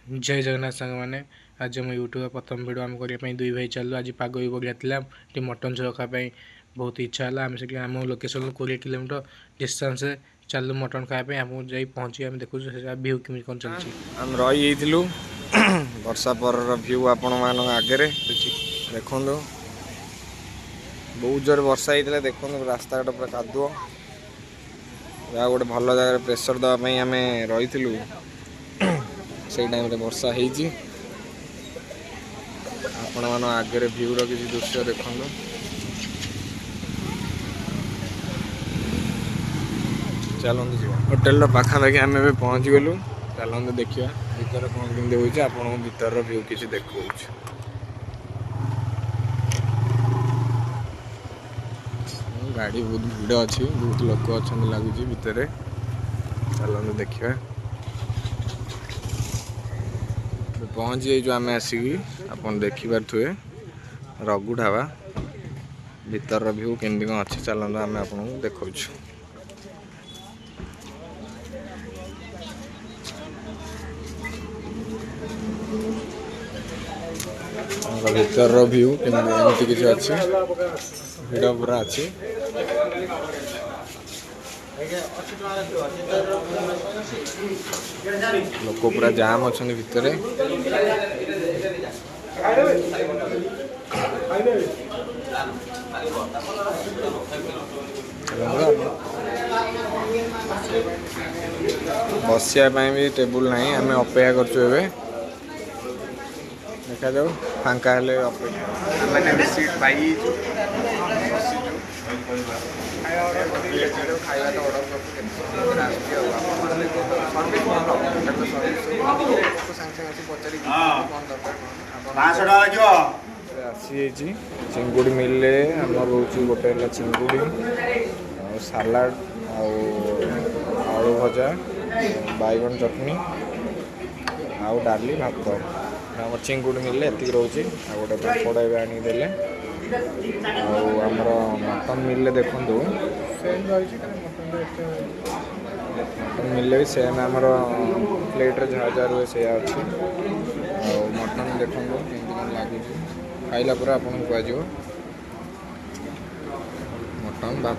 जय जगन्नाथ सांग मैंने आज हम यूट्यूब प्रथम वीडियो आम करने दुई भाई चलू आज पाग भी बढ़िया थी मटन झोल खाई बहुत इच्छा है आम से आम लोकेशन 20 किलोमीटर डिस्टेंस चलू मटन खायापी आम जा पहुँची आम देखु भ्यू कमी कौन चलती हम रही वर्षा पर भ्यू आपण मान आगे देखु बहुत जोर वर्षा होता देखो रास्ता घाट पूरा कादुଅ या गोटे भल जगह प्रेसर देवाई आम रही से टाइम रे वर्षा होती आपण मान आगे भ्यू किसी दृश्य देखो चलते जी होटेल पाखापाखि आम ए पहुँच गलु चलते देखा भर कौन कमी हो आपको भर भ्यू किसी देखो गाड़ी बहुत भिड़ अच्छी बहुत लोक अच्छा लगुच भितर चलते देखा पहुँची जाइए आम आसिक आप देखिपे रघु ढाबा भीतर भ्यू केमती कौन अच्छी चलते आम आपको देखा भीतर भ्यू केमती किसी अच्छी भिड़ पूरा अच्छी लोक पूरा जाम अच्छा भितर बसिया भी टेबुल ना आम अपेक्षा करछु देखा जाऊ फांका हेले अपेक्षा सीट पाई खाଇବା ତ ଅର୍ଡ଼ର ଆସିଯାଇଛି ଚିଙ୍ଗୁଡ଼ି ମିଲରେ ଆମର ରହୁଛି ଗୋଟେ ହେଲା ଚିଙ୍ଗୁଡ଼ି ଆଉ ସାଲାଡ଼ ଆଉ ଆଳୁ ଭଜା ବାଇଗଣ ଚଟଣି ଆଉ ଡାଲି ଭାତ ଆମର ଚିଙ୍ଗୁଡ଼ି ମିଲରେ ଏତିକି ରହୁଛି ଆଉ ଗୋଟେ ପାମ୍ପଡ଼ ଏବେ ଆଣିକି ଦେଲେ ଆଉ ଆମର ମଟନ୍ ମିଲରେ ଦେଖନ୍ତୁ ସେମ୍ ରହିଛି मटन मिले भी सेम आमर प्लेट्रे जहाँ जहाँ रुए से अच्छी और मटन देखो केमती कौन लगुच खाइला पर आपको कह मटन भात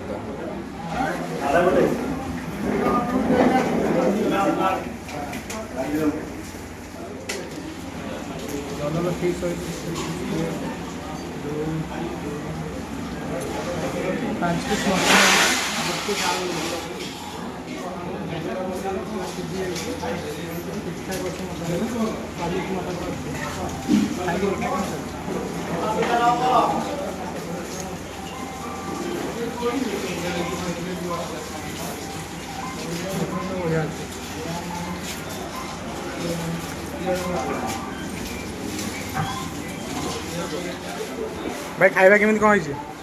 भाई खाଇବା केमती कौन है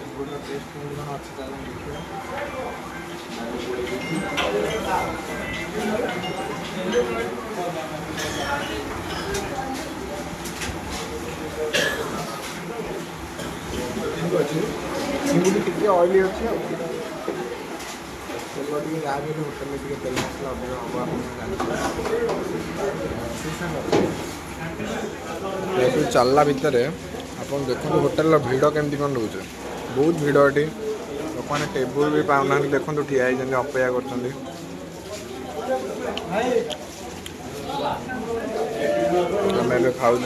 चिंगुड़ी टिके ऑयली अच्छी तेल टे जहाँ भी होटेल तेल मसला अधिक हम चलला भितर आप देखो होटेल भिड़ केमती कौन रोचे बहुत भिड़ ये लोक मैंने टेबुल भी पाऊना देखो ठिया अपेक्षा कर खाऊ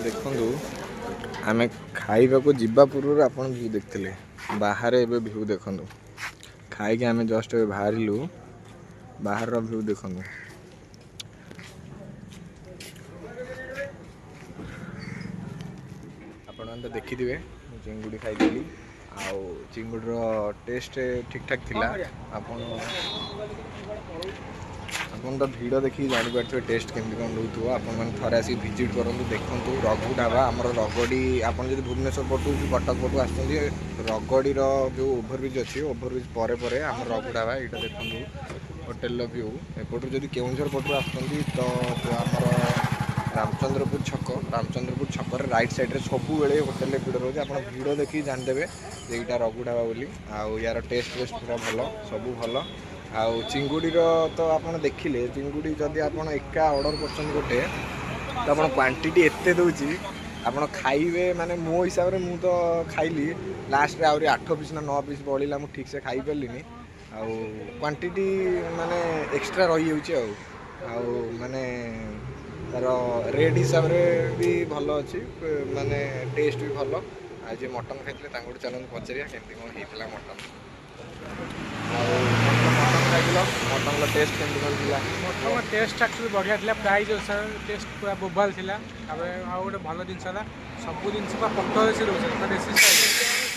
देखु आम खाइबा को जीवा पूर्व आप भ्यू देखते बाहर एवं भ्यू देखु खाई आम जस्ट बाहर बाहर भ्यू देखु आपण तो देखिथे चिंगुड़ी खाई आउ चिंगुड़ी टेस्ट ठीक ठाक थिला आपण तो भिड़ देखिए जापारे टेस्ट केमती कौन रोक आपने थे आसिक भिजिट करूँ देखूँ रघु ढाबा आम रगड़ी आप भुवनेश्वर पटू कि कटक पटू आस रगड़ी जो ओभरब्रिज अच्छी ओभरब्रिज पर आम रघु ढाबा यहाँ देखूँ होटेल व्यू एपटू जब केउझर पटू आस तो आमर रामचंद्रपुर छक राइट साइड सब बेले होटेल भिड़ रोचे आप भिड़ देखिए जानदेवे ये रघु ढाबा बोली आउ यार टेस्ट वेस्ट पूरा भल सब भल आउ चिंगुड़ी तो आप देखिले चिंगुड़ी जदि आप एका ऑर्डर कर गोटे तो आप क्वांटिटी एते दूची आप खाइबे माने मो हिसाब रे मु तो खाइली लास्ट रे आउरी 8 पीस ना 9 पीस बळिला मु ठीक से खाई परलिनी आउ क्वांटिटी माने एक्स्ट्रा रही होची आउ माने तार रेट हिसाब रे भी भल अच्छी माने टेस्ट भी भल आज मटन खाइले तांगोड चलन पचरिया केमती कोन हेतला मटन मटन टेस्ट केमती कोन दिला मटन टेस्ट एक्चुअली बढ़िया थिला प्राइस अनुसार टेस्ट पूरा बोबाल थिला आ गोटे भल जिनस सब जिनस पत्थर से रोचे देसी स्टाइल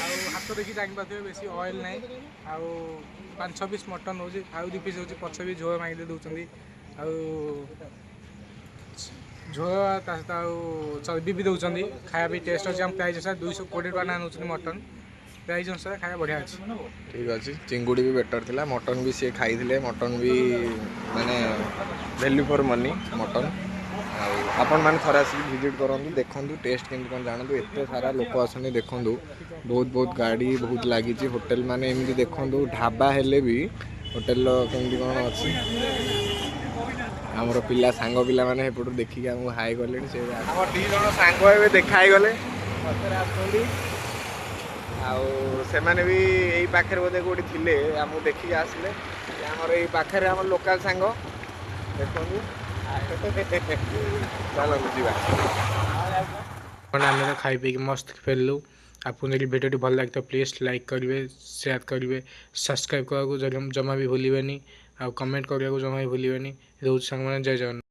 आ हाथ देखी जानी पारे बेसी ऑयल ना आउ 5-6 पीस मटन हो 2 पीस हो पछ भी झोल मांगे दौरान झोल चर्बी भी दौरान खाया भी टेस्ट अच्छे हम प्राइस अनुसार 220 टका नौ मटन प्राइस अनुसार खाया बढ़िया अच्छे ठीक अच्छे चिंगुड़ी भी बेटर थिला मटन भी सी खाई मटन भी माने वैल्यू फॉर मनी मटन आपण मैंने थोड़ा आसिक विजिट करूँ देखूँ टेस्ट केमती कौन जानतु एत सारा लोक आसने देखूँ बहुत बहुत गाड़ी बहुत लगी होटेल माने एमती देखूँ ढाबा हेले भी होटेल केमती कौन अच्छी आमर पिला सांग पिला माने एपटू देखिए आमको हाई गले से आम 2 जन सांग ए देखा गले से मैंने भी यही पाखे बोधे कौटी थे आमको देखिए आसले आमर यही पाखे आम लोकल सांग देखूँ चलो आम तो खाई पी मस्त फेरलु आपको यदि भिडियो भल लगे तो प्लीज लाइक करेंगे शेयर करेंगे सब्सक्राइब करने को जमा भी भूलें आ कमेंट करने को जमा भी भूलें रोज सांग जय जगन्नाथ।